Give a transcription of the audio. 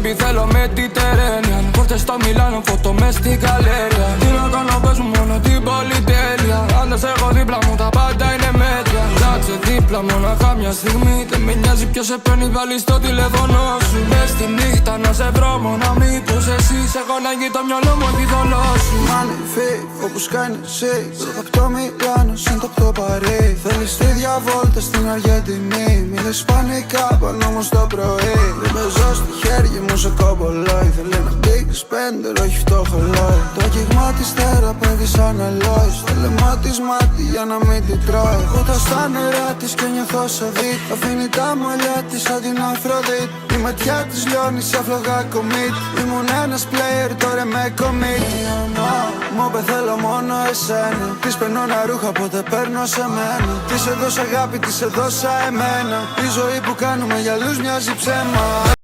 baby θέλω με την Τερένιαν. Πόρτες στο Μιλάνο, φωτο μες στην καλέρια. Τι να κάνω πες μου μόνο την πολυτέλεια. Αν δεν σε έχω δίπλα μου τα πάντα είναι μέτρια. Κάτσε δίπλα μοναχά μια στιγμή. Δεν με νοιάζει ποιος σε παίρνει, βάλει στο τηλέφωνο σου. Μες στη νύχτα να σε βρω μόνο μήπως εσύ. Σε έχω ανάγκη το μυαλό μου επιδολό σου. Money fake, όπως κάνει shake. Πρώτα απ' το Μιλάνο, συν το απ' το Παρί. Θέλεις τη διαβόλτα στην Αργεντινή. Μίλες ισπανικά, πάνω μου στο πρωί. Δεν παίζω στη χέρια μου σε κομπολόι. Θέλει ένα big spender, όχι φτωχολόι. Το αγγίγμα της θεραπεύει σαν αλόι. Στο λαιμό της μάτι για να μην την τρώει. Φώτα στα νερά της και νιώθω σε βιτ. Αφήνει τα μαλλιά της σαν την Αφροδίτ. Η ματιά της λιώνει σαν φλογά κομίτ. Ήμουν ένας player, τώρα με commit. Μου είπε θέλω μόνο εσένα. Της παίρνω ένα ρούχα, ποτέ παίρνω σε μένα. Της έδωσα αγάπη, της έδωσα εμένα. Η ζωή που κάνουμε για άλλους μοιάζει ψέμα.